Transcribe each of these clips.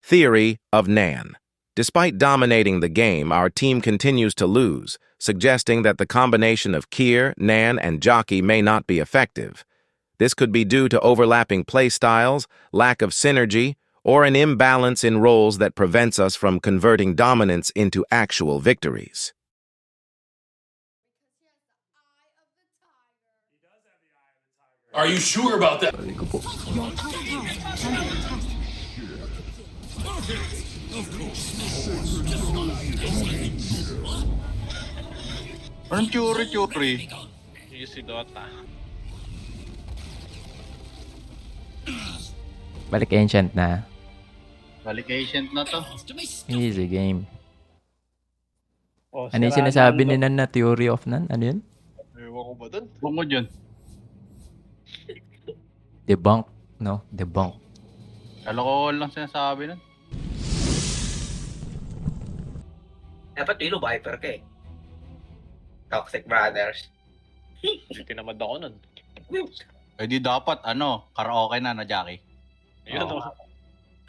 Theory of Nan. Despite dominating the game, our team continues to lose, suggesting that the combination of Kier, Nan, and Jockey may not be effective. This could be due to overlapping play styles, lack of synergy, or an imbalance in roles that prevents us from converting dominance into actual victories. Are you sure about that? Anong churi-churi? Easy Dota. Balik ancient na. Balik ancient na to. Easy game. Oh, Ano yung sinasabi ni Nan na theory of Nan? Ano yun? Ewan ko ba dun? Bungod yun. Debunk. No? Debunk. Alcohol lang sinasabi nun. Dapat Lilo Viper ka eh. Toxic Brothers. Hindi tinamad ako nun. Eh di dapat, karaoke na Jackie. Yun o.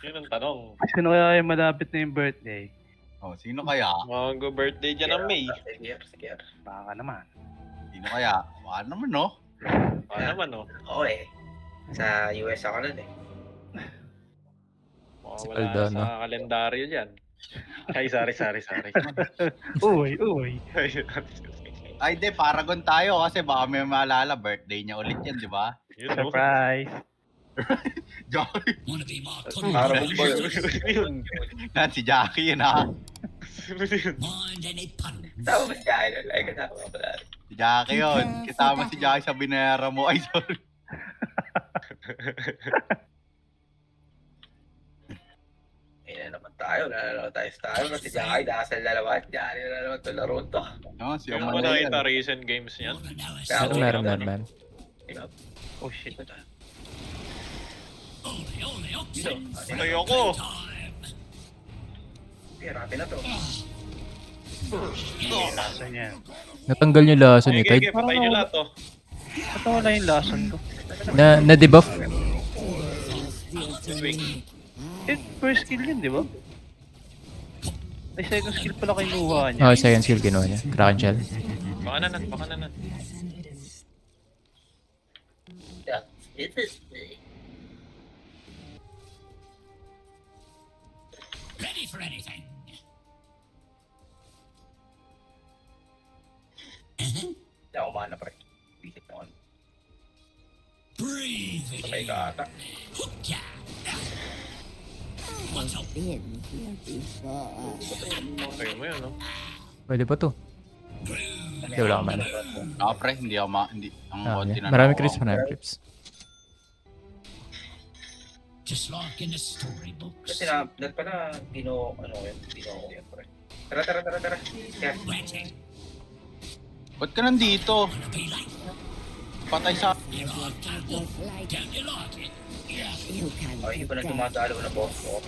Yun ang tanong. Sino kaya yung malapit na yung birthday? Oh, sino kaya? Mag-birthday dyan ng May. Sige. Baka naman. Sino kaya? Baka naman, no? Ano naman o. Oo eh. Sa US ako nun eh. Si Wala Aldana. sa kalendaryo dyan. Ay, sorry. Uy. Ay, di, Paragon tayo kasi baka may maalala, birthday niya ulit yan, di ba? Yun o. Surprise. Jackie. Para mo ba Yun. Yan, si Jackie yun, ha? Tama ba siya? Ay, kasama ka pala. Si Jackie yun. Kasama si Jackie sa binera mo. Ay, sorry. Ayun na naman tayo. Lalaro tayo sa tayo. Kasi Jackie, dasal na naman. Diyan na naman ito laro to. No, si Yung mo Amanay nakita yan. recent games niyan. Meron. Oh shit. Ayoko. Hirapin na to. Lason yan. Natanggal niyo lason ni Okay, Tide. patay nyo lahat o. Ba't wala yung lason ko? Na-debuff. First skill yun, di ba? Ay, second skill pala kinuha niya. Oh, second skill kinuha niya. Kraken Shell. Baka na. Yeah. It is me. Ready for anything. Hindi ako mana pre. Visit mo. Breathe it Sabay in. ka ata. Yeah. What's up? Okay mo yun o. Pwede pa to. Hindi, wala ka mana. Pre, hindi ako hindi. Ang konti na Marami nakuha creeps, ko. Just like in the storybooks. Kasi na, pala, Dino ko yan pre. Tara. Yeah. Waiting. Ba't ka nandito? Wanna be like Patay sa... you're all down you like it. Yeah. Ay, iba na dumadalo na boss ko.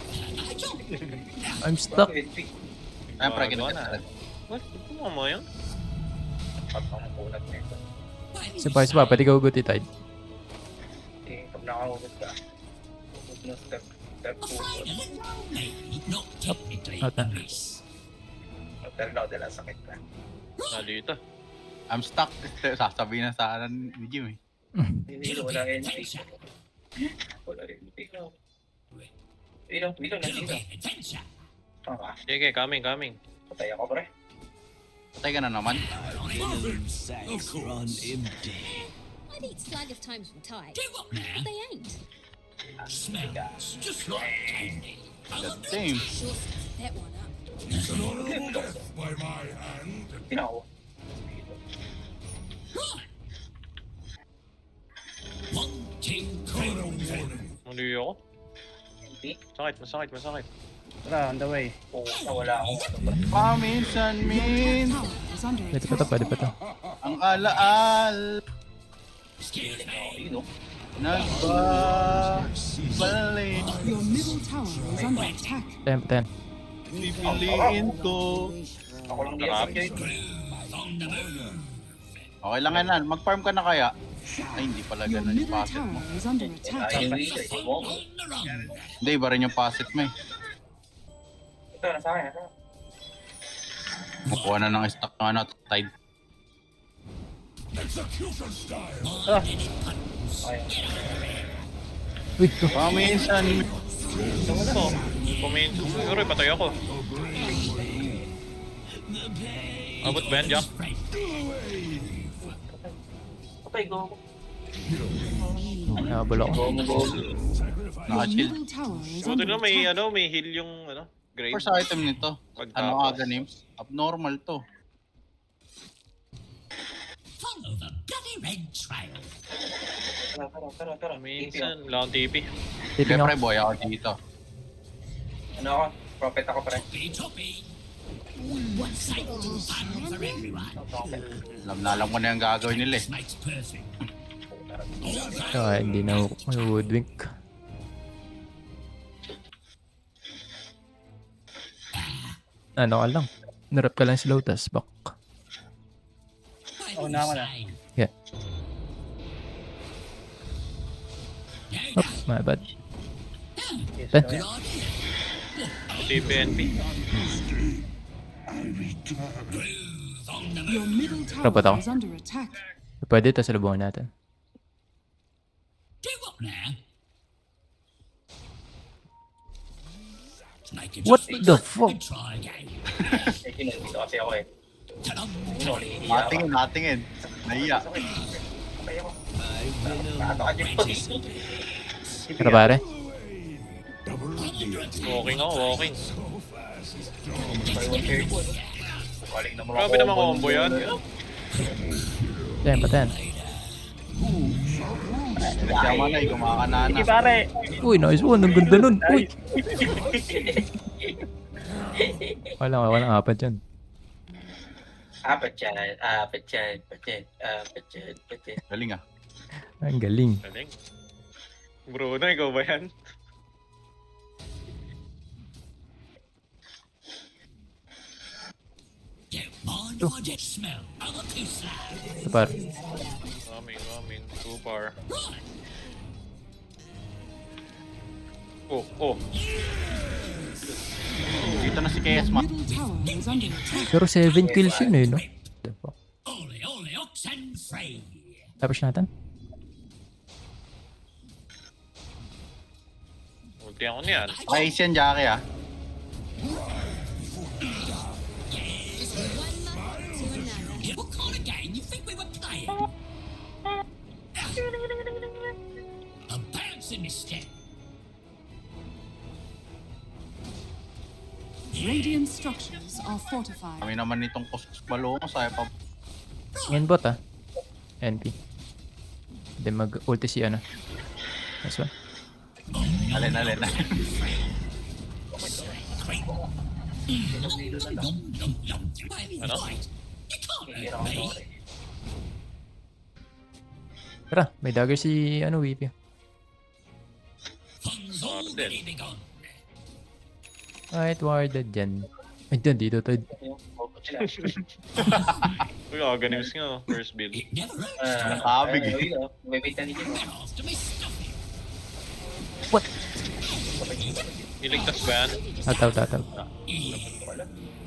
I'm stuck. Ay, pre, Gawa kinagkatalag. What? Ano mo yun? Patang makunat na ito. Surprise pa, pwede ka hugot Tide. Eh, pag nakahugot ka, hugot na step Fine, puso. maybe not technically Out na. miss. Pero na dala sakit na. Dito. I'm stuck. Sasabihin na sa akin ni Jim, eh. Hindi, wala NP. Wala NP. Ilaw, nandito. Adventure. Tama, Sige, coming. patay ako pre. Patay ka na naman. I'd eat slag of times from Tide, Do what but now? they ain't. Smells just like candy. God damn. Sure stuff that one up. Pinawa. Wanting craving. Hindi ako. NP? Masakit. Tara, on the way. Oo, wala akong ano pre. Paminsan min. Pwede pa to. Ang alaal. Excuse me. Ayun o. Nagbabalik. Your middle tower is under attack. 10. Pipiliin ko. Ako lang diyan sa Marami. Okay lang yan. Mag-farm ka na kaya? Ay, hindi pala Your ganun yung middle passet mo. tower is under attack. Ay, hindi. Mo. Hindi, iba rin yung passet mo eh. Ito, nasa akin. Makuha na ng stock ng ano, tide. Wait, to. Paminsan. Ano to? Kumain. Siguro, patay ako. Abot ba yan, Jack? Okay, go. Nakabala ako. Your Naka-shield. middle tower is Buti under na may, attack. may heal yung, grave. First item nito. Ano Pagtapos. aga names? Abnormal to. Tara. Minsan, wala akong TP. Tipin Siyempre, ako. boy ako dito. Ano ako? Prophet ako pre. Alam ko na yung gagawin nila eh. Hindi na ako woodwink. Ano ka lang? Narap ka lang si Lotus, bak. Oh, naman na. Yeah. Oh, my bad. Yes, Ben. so yan. TP, NP. Your middle Robot ako. tower is under attack. Pwede ito sa lubuhan natin. What the fuck? Eh, kinulito kasi ako eh. Natingin. Naiya. Okay ako. Nato ka dyan. Tara pare. Walking ako, walking. Kaling naman Grabe naman combo yan. Patayan, patayan. Nagsama na eh, kumakanana. Sige pare. Uy, nice one. Ang ganda nun. Uy. Walang apat yan. Apat yan. Galing ah. Ang galing. Galing. Bruno, ikaw ba yan? Ito par. Coming. Too far. Oh. Dito na si KS Your Mat. middle tower is under attack. Pero 7 kills yun eh, no? The fuck? Tapos natin? Ulti ako niyan. Naka-ace yan, Jackie ah. Radiant structures are fortified. Kami naman nitong kuskus balong, saya pa. Ngayon bot ah. NP. Then mag-ulti si ano. Nice one. Alin. Ano? Tara, may dagger si ano, Weepy. Warded. Kahit warded dyan. Ay, dyan, dito tayo. Uy, ganews nga. First build. Nakakabig eh. May bait na dito. What? Iligtas ba yan? Tataw.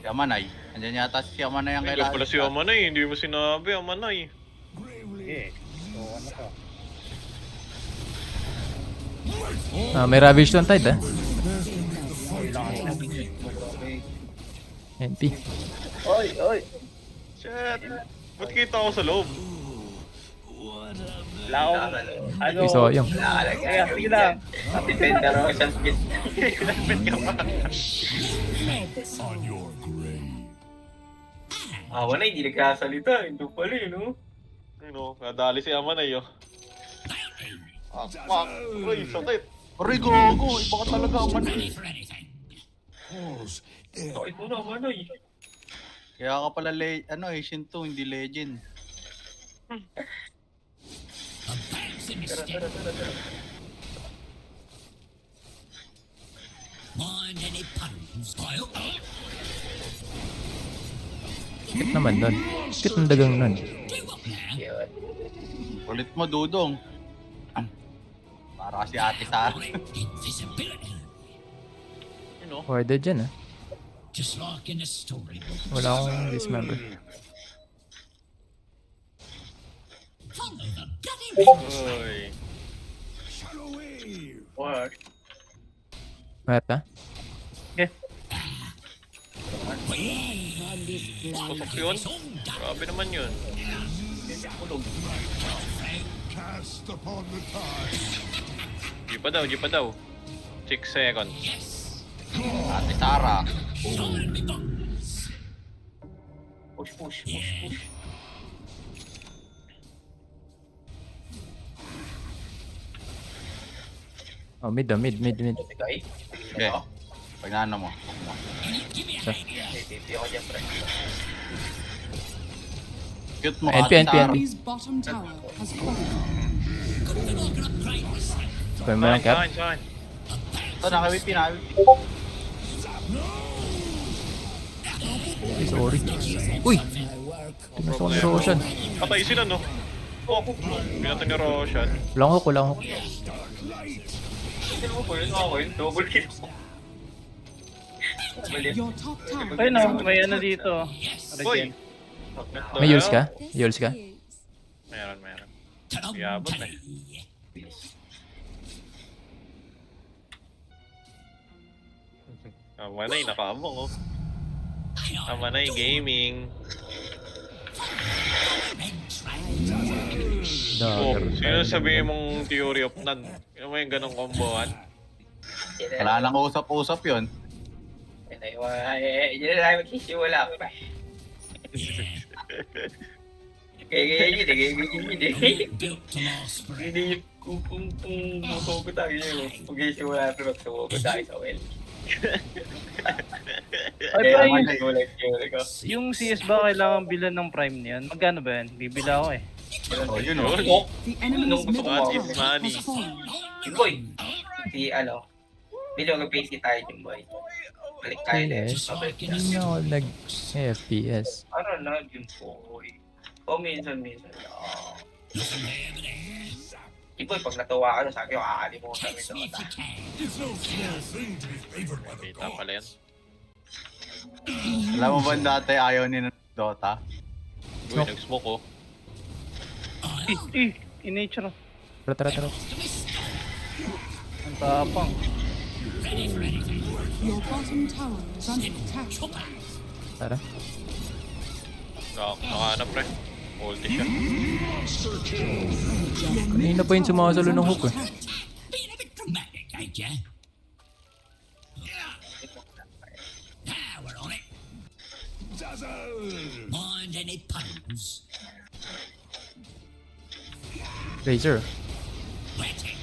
Si Amanay. Andyan yata si Amanay ang Ay, kailangan. pala si Amanay. Hindi mo sinabi, Amanay. Sige. So ano to? May Ravage doon tide ah. NP. Oy. Shit! Ba't kita ako sa loob? Wala akong, ano, Ay, sayang. kaya sige lang. Defender ako isang spin. Wala, hindi nagkasalita. Ito pala yun, no? Ano, nadali si Amanay, oh. Fuck! Uy, sakit! Aray, gogo. Iba ka talaga Amanay. Sakit mo na, Manoy. Kaya ka pala, Asian 2, hindi legend. Tara. Kit naman nun. Kit ang dagang nun. Yun. Ulit mo, Dudong. Para kasi ate sa Ano? Warded dyan ah. Just like in a storybook. Wala akong dismember. Follow the bloody rings. Uy. What? Mayat na? On this blind Putok yun. Grabe naman yun. Di pa daw. 6 seconds. Ate Tara. Push. Oh, mid. Bigay. Okay. Pag naano mo. Hindi ako dyan, pre. Cute mo, NP. Ate Tara. Enemy's bottom tower has fallen. Spam mo lang cap. Saan? Ito, naka-VP. Sorry. Uy! Tingnan ko ni Roshan. Patay sila, no? Oh, pinatay ni Roshan. Walang hook. Hindi mo po yun. Ako yun. Double kill. Your top tower Ay is no, under may ano attack. dito. Uy! Regen. May use ka? Use ka? Meron. Yabot eh. Amanay, nakaabong oh. Amanay gaming. Oh, Dagger. sino sabihin mong theory of none? Ano mo yung ganong kombohan? Wala nang usap-usap yun. Yun na lang magsisimula, pre. Kaya built to last forever. Hindi kung musugod tayo yun. Pag-isimula natin magsugod tayo sa well. Ay, Kaya pre, naman ko. yung CS ba kailangan bilan ng prime niyan? Magkano ba yan? Bibila ako eh. Oh, yun o. Oh, The enemy's Nung gusto middle ko tower is money. has fallen. boy. Si Video ka PC tayo yung boy. Balik tayo na. FPS? Hindi na ako nag-FPS. Ano na yun boy? O minsan lang. Boy, pag natuwa ka na sabi ko, aalimutan mo ito. Kita pala yan. Alam mo ba dati ayaw ni ng Dota? Uy, nag-smoke oh. In-nature. Tara. Ang tapang. Your bottom tower is under attack. Tara. Nakahanap pre. Ulti siya. Kanina pa yung sumasalo ng hook eh. Being a bit dramatic, ain't ya? Now we're on it. Mind any puns? Razor. Wetting.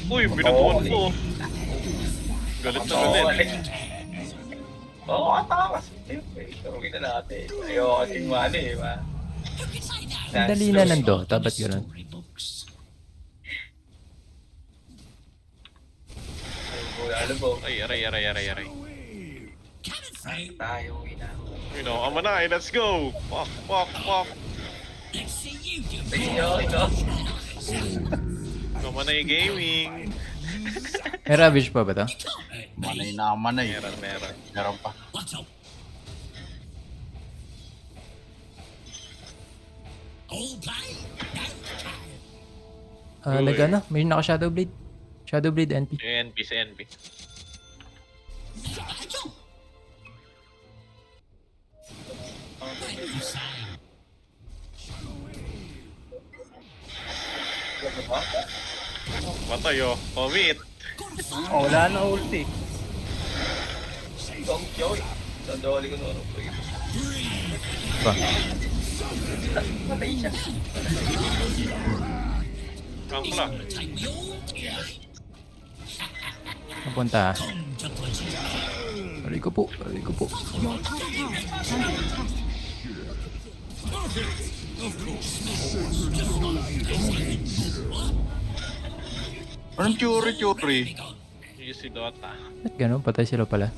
Uy, binatuan ko. Galit na galit. Oo, katakas. Turugin na natin. Ayoko kasing mali eh, ma. Ang dali na ng Dota, ba't gano'n? Storybooks. Ano po? Ay, aray. Coming through. Tayo, uwi na. You know, Amanay, let's go! Fuck. Let's see you do Ito. Amanay gaming. May Ravage pa ba ito? Manay na manay. Meron. Meron pa. What's up? All play, no time. Nag-ano? May naka-Shadow Blade. Shadow Blade NP. Si NP. Patay oh. Commit. Oh, wala na ulti. Gong Joy. Sandali ko noon. Ba? Patay siya. Angkla. Napunta ha. Aray ko po. Your top tower is under attack. Anong churi? Easy Dota. Ba't gano'n? Patay sila pala.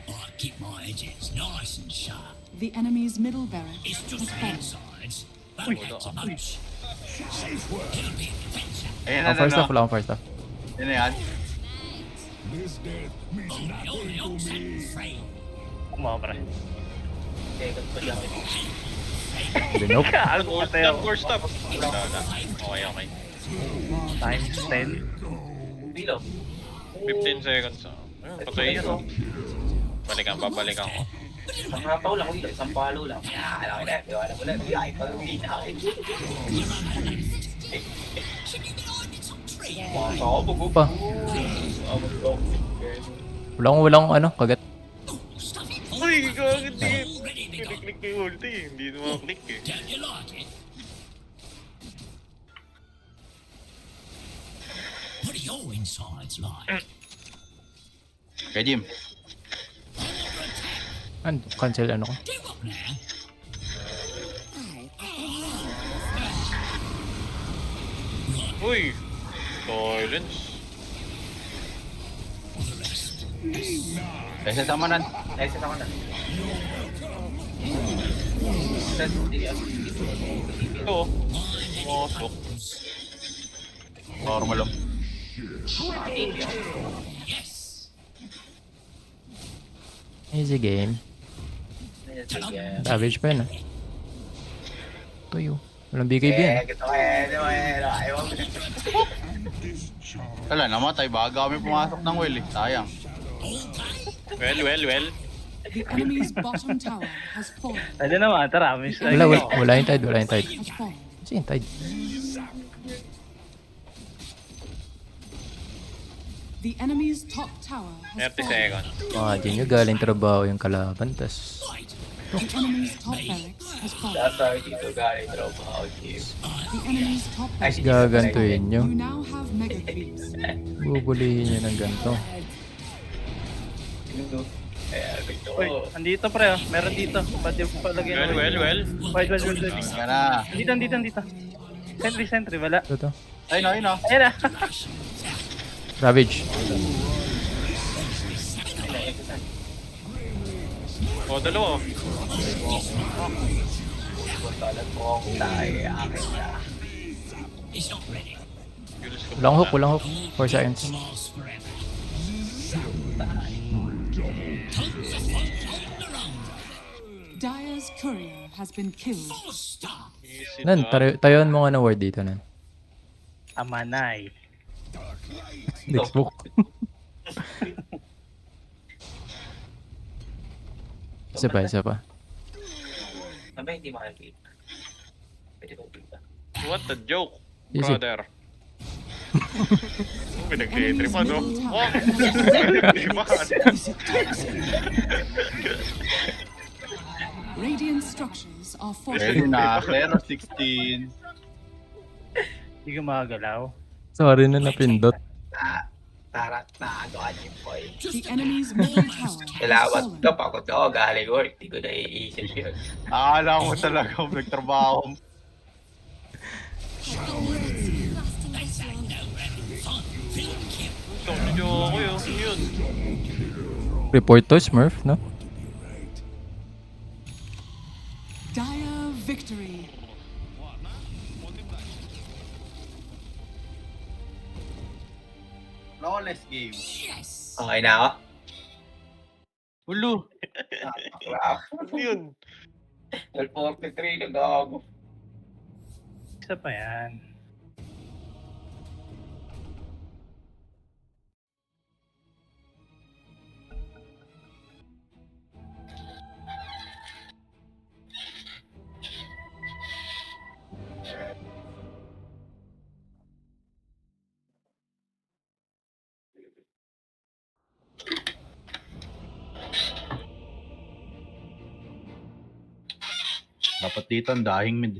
I keep my edges nice and sharp. The enemy's middle barracks It's has just the fallen. insides. Ayan Ako na, first no? off, wala akong first off. Yan na yan. Kumabra. Second pa lang. Hindi, nope. Kago Ult tayo. lang, core stop. Wala na. Okay, okay. Times 10. Bilo. 15 seconds. Ayun, patay yun. Oh. Babalikan ko. Isang hapaw lang dito, isang palo lang. Alam ko na, alam mo na. Ay, pag-uwi na akin. Ako, bugog. Pa. Wala akong ano, kagat. Uy, gagawin din. Kiniklik ko yung ulti. Hindi naman click eh. Kaya Jim. Cancel ano ko. Uy! Silence. Kaya sa tamanan. Ay, sa tama na. Ito. Masok. Normal lang. Easy game. Savage pa yun ah. Tuyo. Walang BKB yan. Wala, namatay. Baga kami pumasok ng well eh. Sayang. Well. The enemy's bottom tower has fallen. Ano naman, tara. Miss Wala yung tide, wala yung tide. Has fallen. Kasi yung tide. The enemy's top tower has 30 fallen. seconds. Imagine nyo, galing trabaho yung kalaban, tas The enemy's top barracks has fallen. Data dito galing trabaho. The enemy's top barracks. gagantuin nyo. You now have mega creeps. Bubulihin nyo ng ganito. Uy, andito pre. Meron dito. Ba't yung palagay na? Well. Wait. Ka na. Dito. Sentry. Wala. Ito to. Ayun o. Ayan na. Ravage. O, dalawa. Walang hook. 4 seconds. Dire's courier has been killed. Easy Nan, na. tayon mo nga na word dito, Nan. Amanay. Next book. Isa pa. Sabay, hindi makakita. Pwede kong kita. What a joke, Easy. brother. Pinag-tripan, no? Oh! Radiant structures are Ready fortified. na. 0-16. Hindi ka makagalaw. Sorry na napindot. Tara, nagawa niyo po eh. The enemy's middle tower has Salawat fallen. ka, pagod ako, galing work. Hindi ko naiisip yun. Akala mo talaga nagtrabaho. Lasting this long. Medyo ako yun. Report to Smurf, no? Dire victory. Flawless game. Okay na ako? Hulu. Yun. 12:43 na gago. Isa pa yan. Dapat dito ang dahing mid.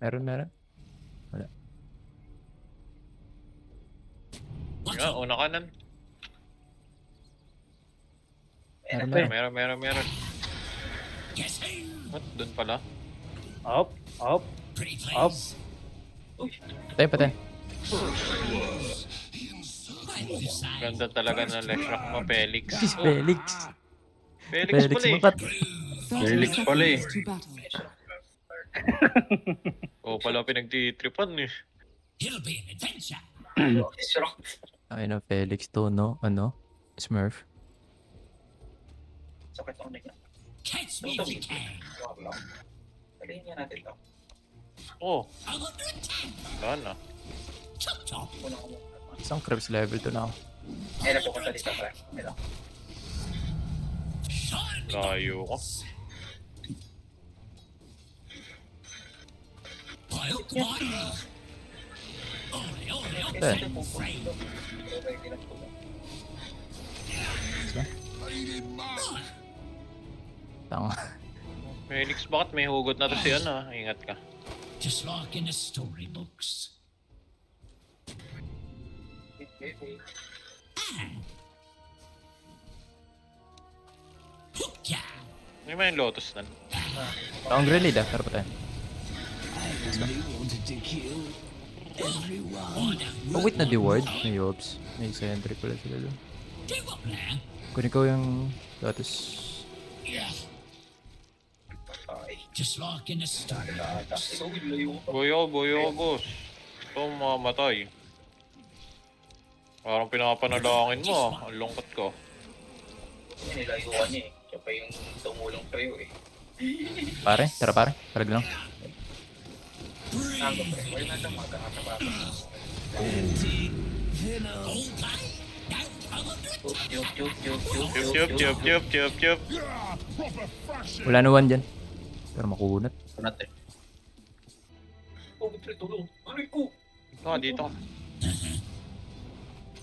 Meron. Nga, una kanan. Meron. Meron. What? Doon pala? Up. Patay. Ganda talaga ng Leshrac mo, Felix. Felix. Felix Felix pala eh. Makat. 30 Felix pala eh. seconds to battle. Oo pala pinagtitripan eh. Ay na, Felix to, no? Ano? Smurf. Sakit ako na yun. Ito, wag lang. Pagayin nga natin to. Oo. Saan na? Una ko muna. Isang Krebs level to na ako. Eh, napupunta dito, pre. Ito. Layo ko. Tanga. Felix, bakit may hugot na to si ano? Ingat ka. Just like in the storybooks. May may Lotus na. Ang grenade ah, pero patay. Oh wait, na the ward. May Yobs. May sentry pala sila doon. Kunin ko yung Lotus. Just like in the storybooks. Boyo, boss. Ito mamatay. Parang pinapanalangin mo. Ang lungkot ko. Nilayuan niya eh. Siya pa yung tumulong sa'yo eh. Pare, tara pare. Talag lang. Tango pre. Wala na siyang magkakasama. Chup. Wala na one dyan. Pero makunat. Kunat eh. Oh, pre, tulong. Aray ko! Dito ka.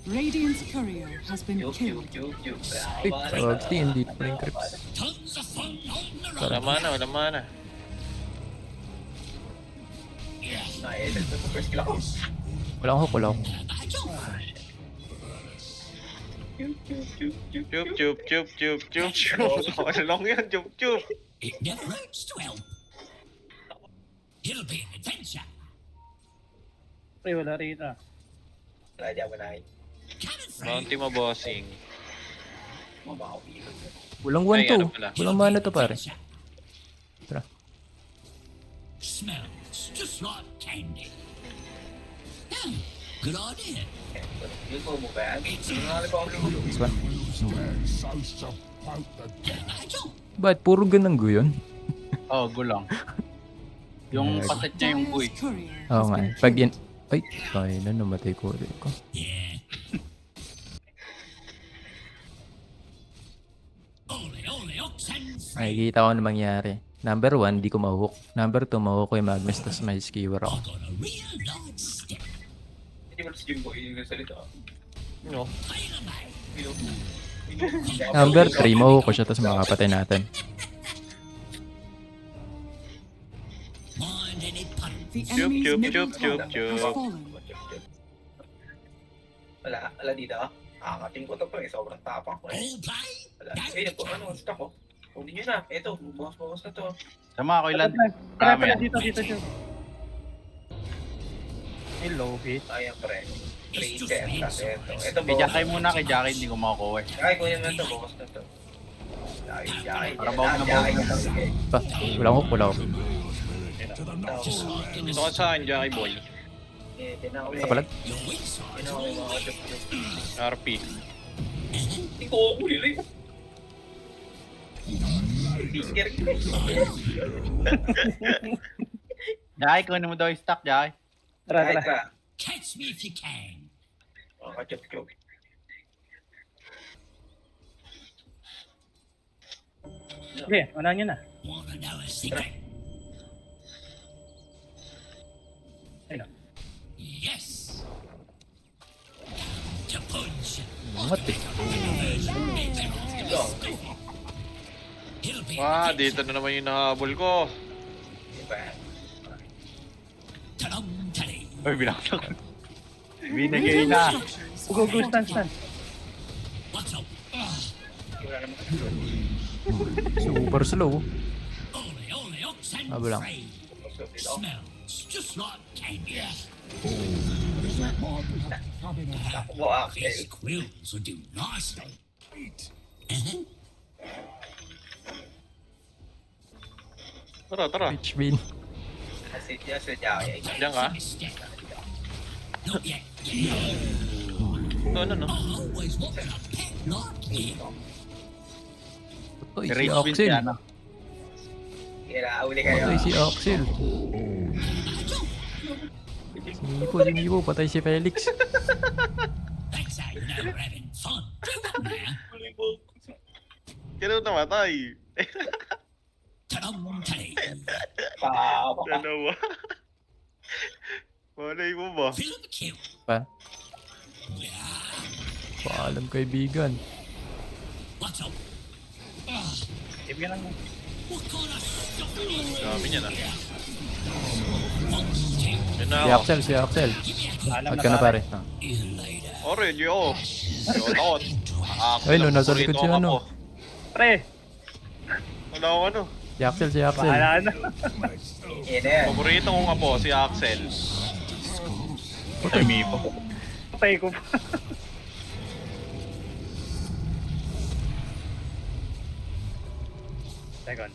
Radiant's courier has been killed. Ay, tawag si hindi pa rin Krebs. Wala mana. First kill ako. Wala akong hook, wala akong. Chup. Ano lang yan, chup. It never hurts to help. It'll be an adventure. Pre, wala rito. Wala dyan, wala yun. Bounty mo, bossing. Mabaho. Walang one Ay, to. ano pala? Walang mana to pare. Tara. Smells just like candy. Hmm, good idea. Yun po mo ba? Nangyari pa ako lulo. This one. Ba't puro ganang guyon? Oh, gulang. Yung paset niya yung buhay. Dire's courier Oo has nga. been Pag killed. yan... Ay, tayo na. Namatay ko ulit ko. Yeah. Ole, oxen. Nakikita ko na mangyari. Number 1, di ko mahook. Number 2, mahook ko yung Magnus, tas may skewer ako. Got a real large stick. Hindi mo si Jimbo yung salita. No. Number 3, mahook ko siya, tas makapatay natin. Mind any pun. The enemy's middle chup. tower has fallen. Wala dito. Akating ko to pre. Sobrang tapang ko eh. All play? Wala. Eh, ano, stock ko. Kunin nyo na. Ito, bukas na to. Sama ako ilan. Tara, Marami yan. dito. Hello, hit. Ayan pre. 3 10 kasi ito. Ito Kay Jackie muna, kay Jackie hindi ko makukuha eh. Ay, kunin mo ito. Bukas na to. Jackie. Para bawag na bawag na. Sige. Pa, wala akong hook, wala akong. Dito ka saan, Jackie boy? Eh, tinawi. Kapalag? Tinawi mga chup-chup. RP. Hindi ko ako huli. Fisker ko. Jackie, kunin mo daw yung stock, Jackie. Kahit ka. Catch me if you can. Mga chup-chup. Sige, wala nyo na. Wanna know a secret? Ayun. Yes. To punch. Angat eh. It'll be Dito na naman yung nahabol ko. Diba? ta-dum-ta-dee. Uy, binaksak. Binigay na. Structures Go, are stand. fortified. What's up? Wala naman. Super slow. Ole, oxen Ah, wala. free. Smells just like candy. Ako mo, Axel. These quills will do nicely. Tara. Pitch Bean. Asit Jackie. Diyan ka? Not yet. Ano? Always wanted a pet like him. Uy, si Rage win si Axel. ano. Kinauli kayo. Patay si Axel. Sinipo. Patay si Felix. That's how you know we're having fun. Do what now? Kailan namatay? Ta-dum-tay. Dalawa. Malay mo ba? Feel the kill. Pa. Paalam kaibigan. What's up? Ibigyan lang mo. What kind of stuff is Dami niya na. monster? Yan na Si ako. Axel. Alam Pagka na pare. Ah. Oh, ready ako. Takot. Ay, no, nasa likod si ano. Pre, Wala ako ano. Si Axel. bahala na. Yan na yan. Paborito kong apo, si Axel. Patay. Patay ko pa. Second.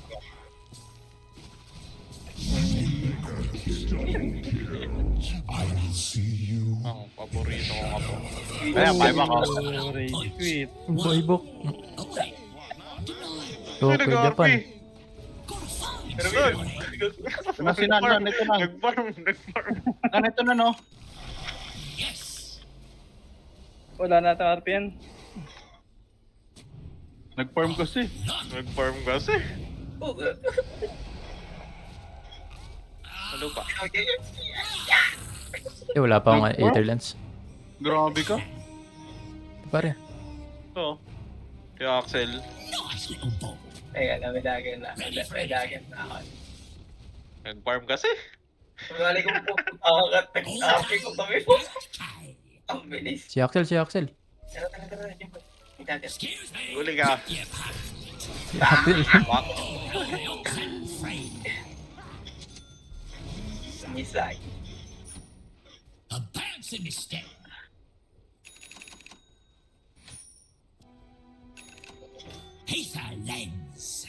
Ang paborito kong apo. Kaya, 5 ako. Rage quit. Boybok. Okay. Tokyo, Japan. Pero good. Ano si Nan? Ito na. Nag-farm. Ganito na, no? Wala na ata RPN. Nag-farm kasi. Nag-farm kasi. Ano pa? Wala pa akong Aetherlands. Grabe ka. Pare. Ito. Si Axel. Nice little ball. Teka, may dagan na ako. Nag-farm kasi. Mali ko po. Nag-api ko kami po. Okay. Ang bilis. Si Axel. Tara. May dagan. Excuse me. Uli ka. Yeah, pardon. Si Axel. Free. Misay. A bounce in the step. Heath our lens.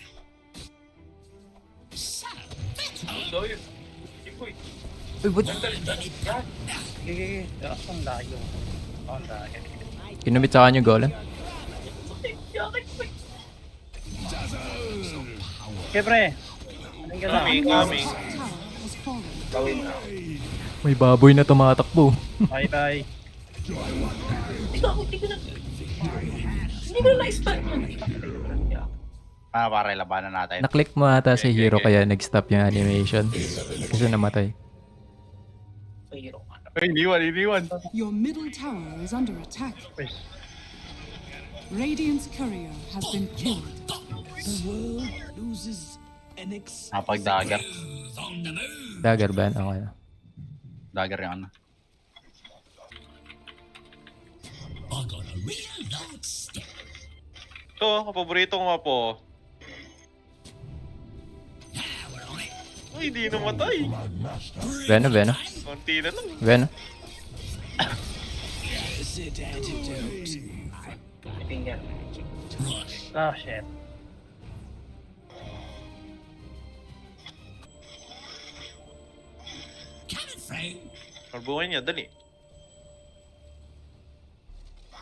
So, that's all. Doy. Ipoy. Uy, ba't Gigi. Ang layo. Ang layo. kinumit sa kanya yung golem? Okay, pre. Anong gala? Coming. Tower has fallen. Gawin na. May baboy na tumatakbo. Bye-bye. Pare, labanan natin. Naklik mo ata si Hero kaya nag-stop yung animation. Kasi namatay. Pahiro ka na. Ay, iniwan. Your middle tower is under attack. Pues, Radiant's courier has been killed. Napag-dagger. Dagger ban? Okay. Dagger yung ano. I got a real large step. Ito, ang paborito kong apo. Now we're on it. Ay, hindi namatay. Veno. Konti na lang. Veno. Tingnan. ah, shit. Coming through. Marbukan niya, dali.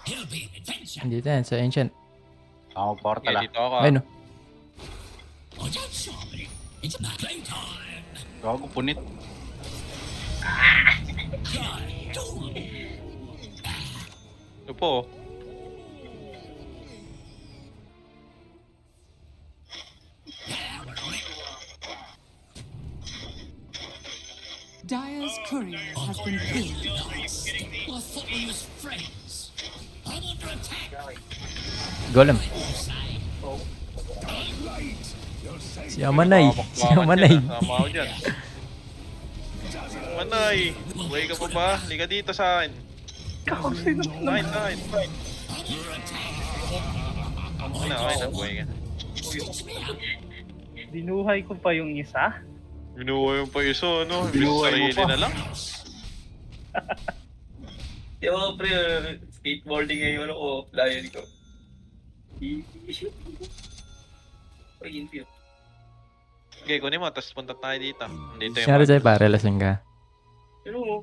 It'll be an adventure. Andito yan sa Ancient. Ako, portal Okay, ah. dito ako. Ayun. I don't sharpen it. It's about playtime. Gago, punit. Ito po. Now we're on it. Dire's courier has been killed. Nice. I thought we was friends. I'm under attack. Golem. Si Amanay. Sama ako dyan. Manay, buhay ka pa ba? Liga dito sa akin. Nine. Okay na, buhay ka. Dinuhay ko pa yung isa. Binuha yung pa iso, ano? Binuhay mo Sarili pa. na lang. Di ba, pre, skateboarding ngayon ako. Layan ko. Pag-infuse. Okay, kunin mo, tapos punta tayo dito. Dito yung Siyempre sa'yo pare, lasing ka. Yun mo.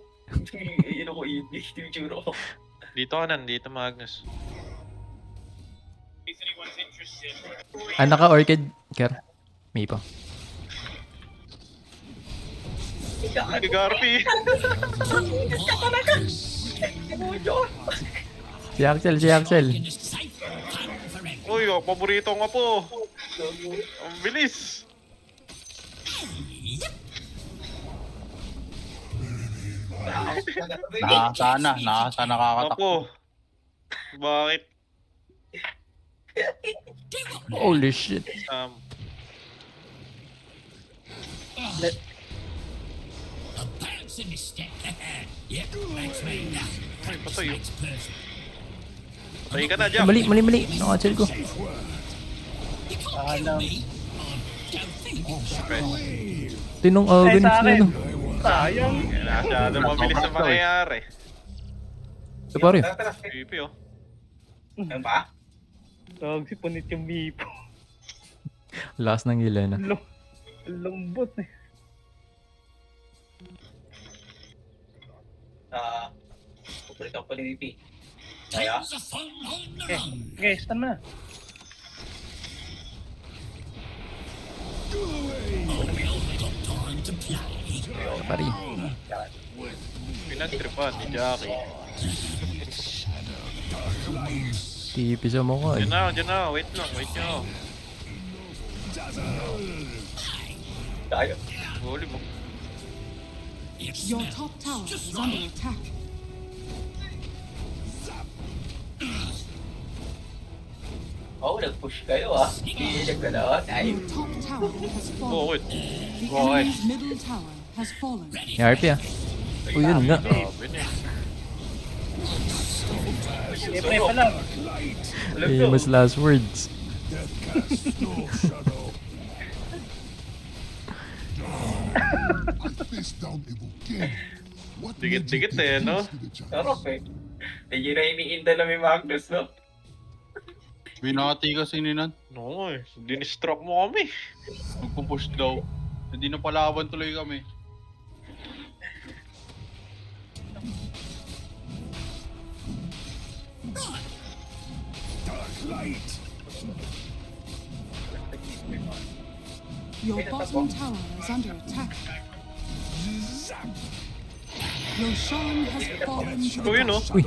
Yun ako, yung tsura ko. Dito ka nandito, Magnus. Naka-orchid, Ker. Mipo. Nag-Garpy! Si Axel, si Axel. Uy, oh, paborito nga po. Ang bilis. Nakasa nakakatak. Apo. Bakit? Holy shit. A bouncing step. Yep, that's me. Ay, patay yun. That's perfect. Patay ka na, Jack. Mali. Naka-chill ko. Tinong agony sa akin. ano. Sayang. Masyado mabilis na mangyayari. Ito pare. Pipi, oh. Ano ba? Tawag si Punit yung Mipo. Last ng Helena. Lambot eh. Paborito ko ni VP. Kaya? Times are fun on the Okay, run. okay, stun mo na. Got time to play. Ito pare. Pinagtripan ni Jackie. Tipis mo ko eh. Diyan na. Wait nyo. Tayo. Huli mo. Your top tower is under attack. Oh, nag-push kayo ah. Hindi nagkalaot. Ay, Your top tower has fallen. Bakit? The enemy's middle tower has fallen. May RP ah. Uy, yun nga. Grabe na eh. Pre pa lang. Famous last words. Dikit-dikit eh, no? sarap eh. Hindi na iniinda na may Magnus, no? Binati kasi ni Nan. No eh. Dinistruck mo kami. Magpupush daw. Hindi na palaban tuloy kami. Your bottom tower is under attack. Roshan has fallen to the Oh, yun, oh. dust. Uy.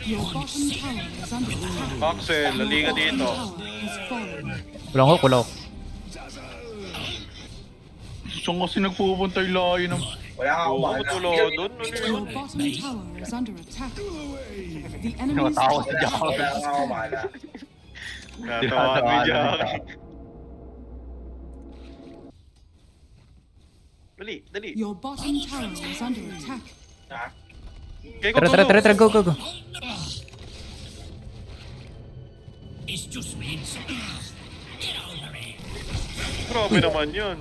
Your bottom tower is under attack. Axel, laliga Your dito. bottom tower has fallen. Kulang ko. Saan kasi nagpupunta yung layo ng... Wala kang Oo, kumana. tulo doon. Ano Your yun? bottom tower is under attack. The enemy's Natawa top si Jack. tower Wala has kang kumana. Natawa ni Jackie. Dali. Your bottom tower is under attack. Ha? Kaya ko Tara, go. It's just me. Get over here. Grabe naman yun.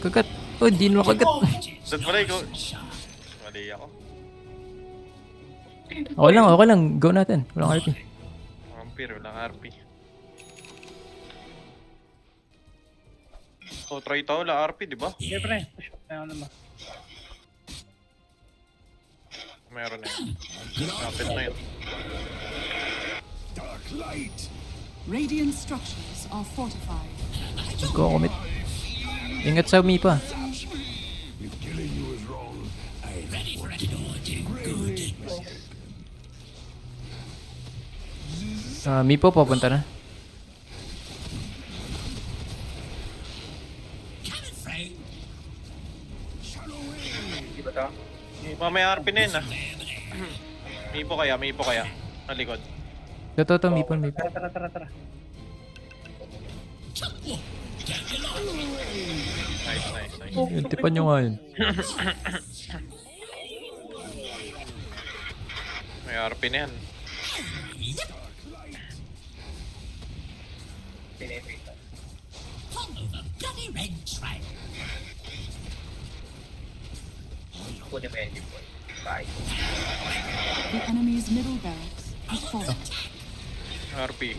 Kagat. Oh, di na kagat. Saan pala ikaw? Mali ako. Okay lang. Go natin. Walang RP. Vampire, walang RP. Oh, try tao, wala RP, di ba? Okay, pre. Push. Ano naman. Meron na yun. Kapit na yun. Radiant structures are fortified. Go, commit. Ingat sa Mi pa. Ready for it all, do good. Mi po, papunta na. Coming through. Di ba to? Mamaya RP na yun, ah. May ipo kaya. Nalikod. Ito, Mi po. Tara. Nice. Yung tipan nyo nga yun. May RP na yan. Pinipito. Follow the bloody red trail. Kunin mo yan, Jim Boy. Bye. The enemy's middle barracks has fallen. RP.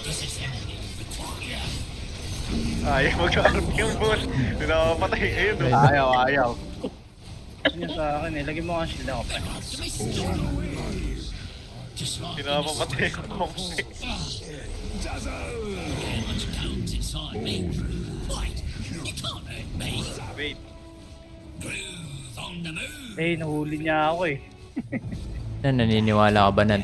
Disassemble required. Ayaw mag-arp yung bull. Pinapatay. Ayun, no? Ayaw. Yun sa akin eh. Lagyan mo nga shield ako. Pinapatay yung Kong. Counts inside me. Right, you can't hurt me. Wait. Groove on the move. Eh, nahuli niya ako eh. Naniniwala ka ba nan?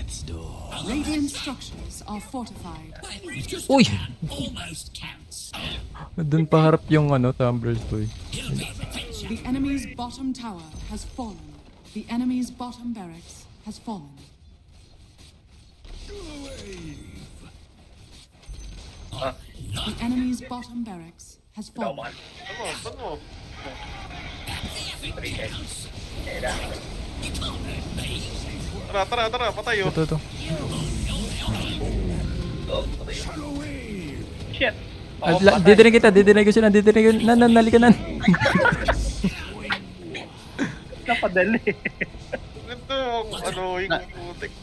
Radiant structures are fortified. It's just Uy! almost counts. Doon pa harap yung Tumblr's boy. You'll be defensive. The enemy's bottom tower has fallen. The enemy's bottom barracks has fallen. The enemy's bottom barracks has fallen. Saan mo? Tara, patay oh. Ito. Shit! Didinig ko sila, nali ka nan. Napadali. Ito, yung putik.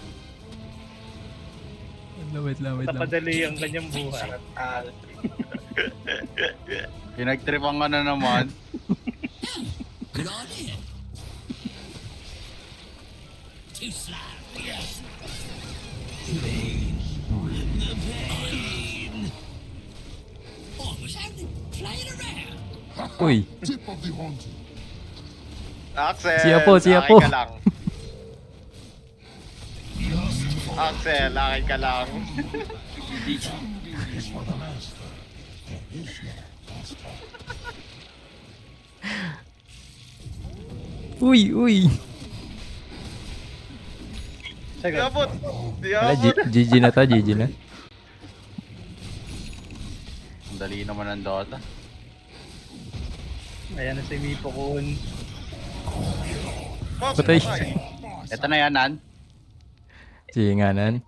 Wait lang. Napadali ang kanyang buhay. Pinagtripan ka na naman. Good idea. Too slow. I was only playing around. Uy, Axel, Si Apo. lakay ka lang. Axel, lakay ka lang. uy. Di abot. Wala, GG na to, GG na. Ang dali naman ng Dota. Ayan na si Mipo Kun. Patay. Ito na yan, Nan. Sige nga nan.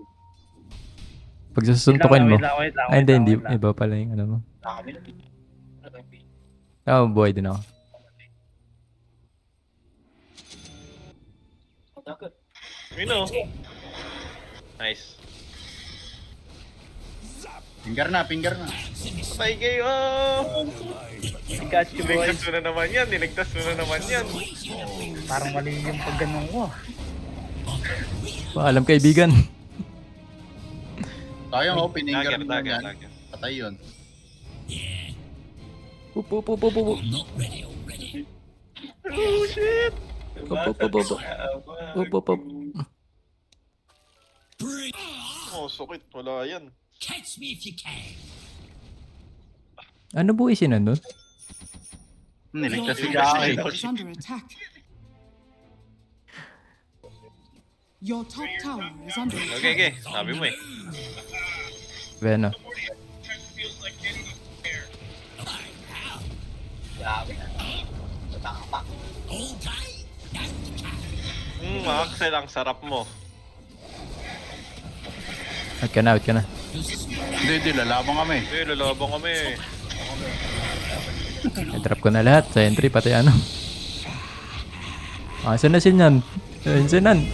Pag susuntukin mo. Wait lang. Ay, hindi. Iba pala yung ano mo. Buhay din ako. Mino. Nice. Finger na. Patay kayo. Pikachu boy. Niligtas mo na naman yan. Parang mali yung pagganong ko. Paalam kaibigan. Sayang pininger mo Dagger. yan. Patay yun. Up. I'm not ready already. Oh shit. Up. Bring. Oh, sakit. Wala yan. Catch me if you can. Ano buhay si nandun? Niligtas si Your Jackie. tower is under attack. Your top tower is under attack. Okay. Sabi mo eh. Veno. All day? Axel, ang sarap mo. Out ka na. Hindi, lalaban kami. Lalaban kami. I-drop ko na lahat sa entry, pati ano. Asan na si Nan? Ayun si Nan.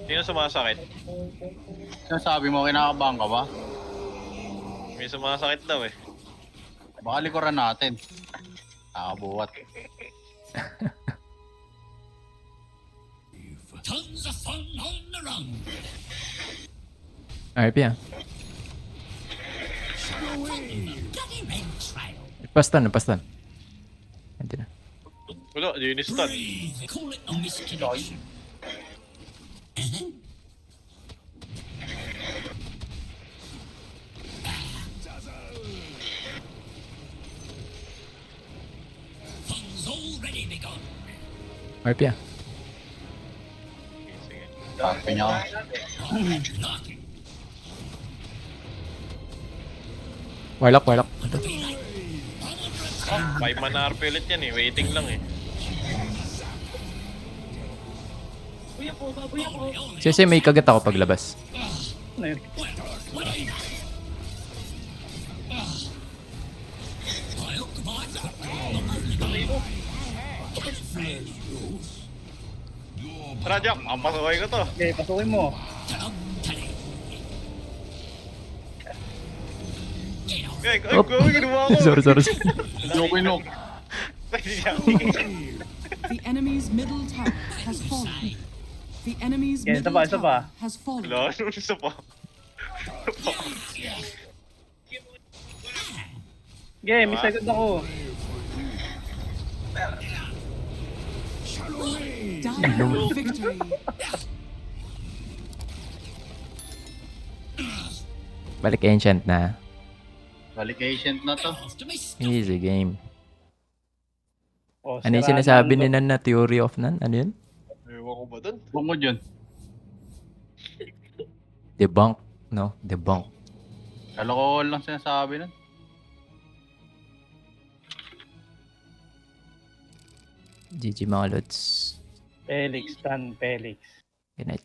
Sino sumasakit? Sinasabi mo, kinakabahan ka ba? May sumasakit daw eh. Baka likuran natin. Nakabuhat. Tons of fun on the run. RP ah. Bloody red trail. Pastan. Hindi na. Wala, yun is stun. Call it a misconnection. Fun's already begun. RP ah. Sige. Sabi niya. Warlock. 5 mana RP ulit yan eh. Waiting lang eh. Kasi may kagat ako paglabas. Tara, Jack. Ang pasaway ko to. Okay, pasukin mo. Ay, Op. ginawa ko. sorry. Joke no. The enemy's middle tower has fallen. The enemy's Yeah, middle isa pa. tower has fallen. Wala, ano isa pa? Game, may second ako. Dire victory. Balik ancient na. Balik ancient na to. Easy game. Oh, Ano yung sira sinasabi na ni ang Nan na theory of Nan? Ano yun? Ewan ko ba dun? Bungod yun. Debunk. No? Debunk. Kalokohan lang sinasabi nun. GG mga lods. Felix, Tan Felix. Good night.